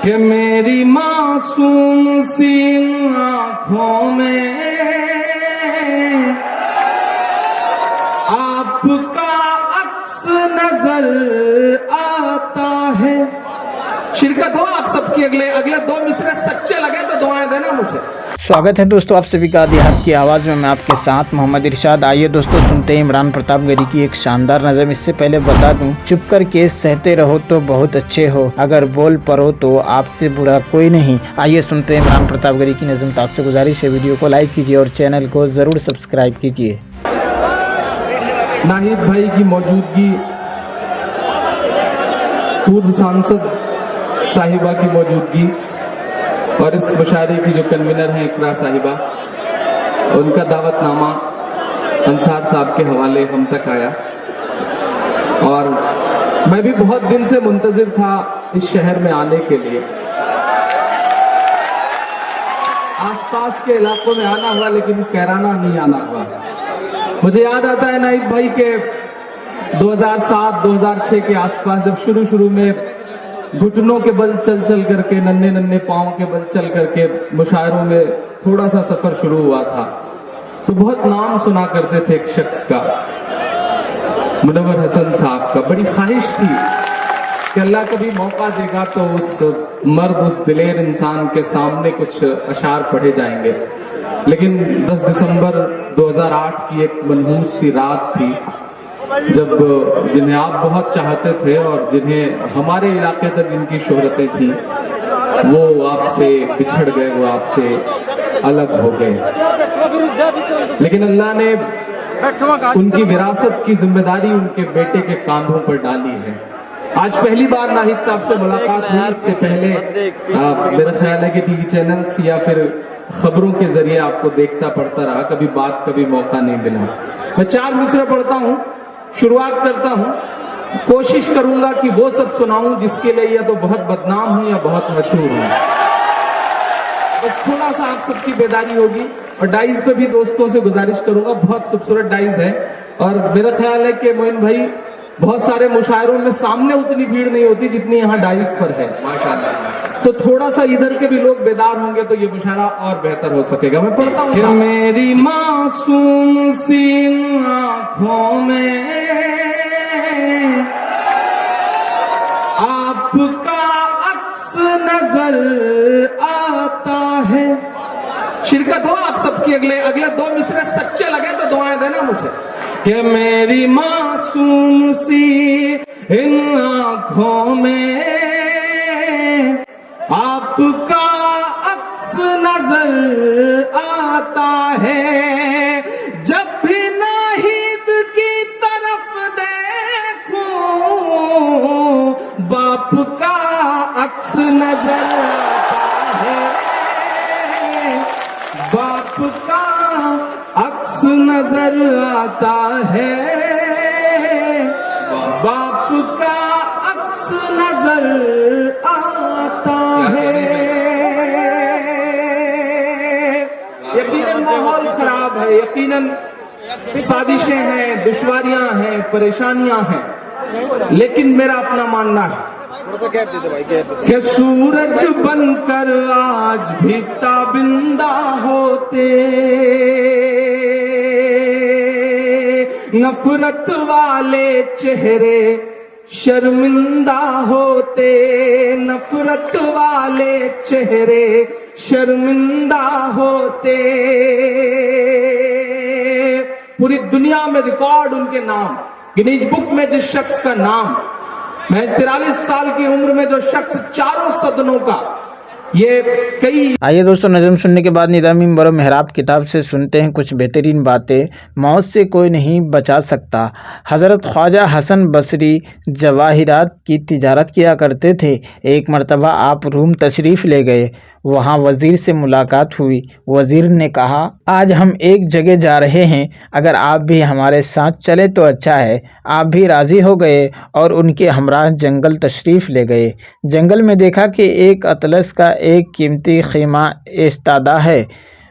کہ میری معصوم سی آنکھوں میں آپ کا عکس نظر آتا ہے. شرکت ہو آپ سب کی. اگلے 2 مصرے سچے لگے تو دعائیں دینا مجھے. سواگت ہے دوستو آپ سبھی کا دیہات کی آواز میں آپ کے ساتھ محمد ارشاد. آئیے دوستو سنتے ہیں عمران پرتاپ گری کی ایک شاندار نظم. اس سے پہلے بتا دوں چپ کر کے سہتے رہو تو بہت اچھے ہو، اگر بول پڑو تو آپ سے برا کوئی نہیں. آئیے سنتے ہیں عمران پرتاپ گری کی نظم. تو آپ سے گزارش ہے ویڈیو کو لائک کیجیے اور چینل کو ضرور سبسکرائب کیجیے. ناہید بھائی کی موجودگی، پورو سانسد صاحبہ کی موجودگی اور اس مشاعرے کی جو کنوینر ہیں اقرا صاحبہ، ان کا دعوت نامہ انصار صاحب کے حوالے ہم تک آیا. اور میں بھی بہت دن سے منتظر تھا اس شہر میں آنے کے لیے. آس پاس کے علاقوں میں آنا ہوا لیکن کیرانہ نہیں آنا ہوا. مجھے یاد آتا ہے ناہید بھائی کے 2007-2006 کے آس پاس جب شروع میں گھٹنوں کے بل چل کر کے، ننھے پاؤں کے بل چل کر کے مشاعروں میں تھوڑا سا سفر شروع ہوا تھا، تو بہت نام سنا کرتے تھے ایک شخص کا، منور حسن صاحب کا. بڑی خواہش تھی کہ اللہ کبھی موقع دے گا تو اس مرد، اس دلیر انسان کے سامنے کچھ اشعار پڑھے جائیں گے. لیکن 10 دسمبر 2008 کی ایک منحوس سی رات تھی جب جنہیں آپ بہت چاہتے تھے اور جنہیں ہمارے علاقے تک ان کی شہرتیں تھیں، وہ آپ سے بچھڑ گئے، وہ آپ سے الگ ہو گئے. لیکن اللہ نے ان کی وراثت کی ذمہ داری ان کے بیٹے کے کاندھوں پر ڈالی ہے. آج پہلی بار ناہید صاحب سے ملاقات ہوئی. اس سے پہلے میرا خیال ہے کہ ٹی وی چینلز یا پھر خبروں کے ذریعے آپ کو دیکھتا پڑھتا رہا، کبھی بات کبھی موقع نہیں ملا. میں 4 مصرے پڑھتا ہوں، شروعات کرتا ہوں. کوشش کروں گا کہ وہ سب سناؤں جس کے لیے یا تو بہت بدنام ہوں یا بہت مشہور ہوں. بس تھوڑا سا آپ سب کی بیداری ہوگی. اور ڈائز پہ بھی دوستوں سے گزارش کروں گا، بہت خوبصورت ڈائز ہے. اور میرا خیال ہے کہ معین بھائی بہت سارے مشاعروں میں سامنے اتنی بھیڑ نہیں ہوتی جتنی یہاں ڈائز پر ہے ماشاءاللہ. تو تھوڑا سا ادھر کے بھی لوگ بیدار ہوں گے تو یہ مشاعرہ اور بہتر ہو سکے گا. میں پڑھتا ہوں. کہ میری معصوم سی آنکھوں میں آپ کا عکس نظر آتا ہے. شرکت ہو آپ سب کی. اگلے 2 مصرے سچے لگے تو دعائیں دینا مجھے. کہ میری معصوم سی ان آنکھوں میں آپ کا عکس نظر آتا ہے. جب بھی ناہید کی طرف دیکھوں باپ کا عکس نظر آتا ہے. باپ کا عکس نظر آتا ہے. باپ کا عکس نظر آتا ہے. یقیناً ماحول خراب ہے، یقیناً سازشیں ہیں، دشواریاں ہیں، پریشانیاں ہیں، لیکن میرا اپنا ماننا ہے کہ سورج بن کر آج بھی تابندہ ہوتے، نفرت والے چہرے شرمندہ ہوتے، نفرت والے چہرے شرمندہ ہوتے. پوری دنیا میں ریکارڈ ان کے نام، گنیز بک میں جس شخص کا نام، محض 43 سال کی عمر میں جو شخص 4 صدنوں کا، یہ کئی. آئیے دوستو نظم سننے کے بعد نظامی منبر و محراب کتاب سے سنتے ہیں کچھ بہترین باتیں. موت سے کوئی نہیں بچا سکتا. حضرت خواجہ حسن بصری جواہرات کی تجارت کیا کرتے تھے. ایک مرتبہ آپ روم تشریف لے گئے. وہاں وزیر سے ملاقات ہوئی. وزیر نے کہا آج ہم ایک جگہ جا رہے ہیں، اگر آپ بھی ہمارے ساتھ چلے تو اچھا ہے. آپ بھی راضی ہو گئے اور ان کے ہمراہ جنگل تشریف لے گئے. جنگل میں دیکھا کہ ایک اطلس کا ایک قیمتی خیمہ ایستادہ ہے.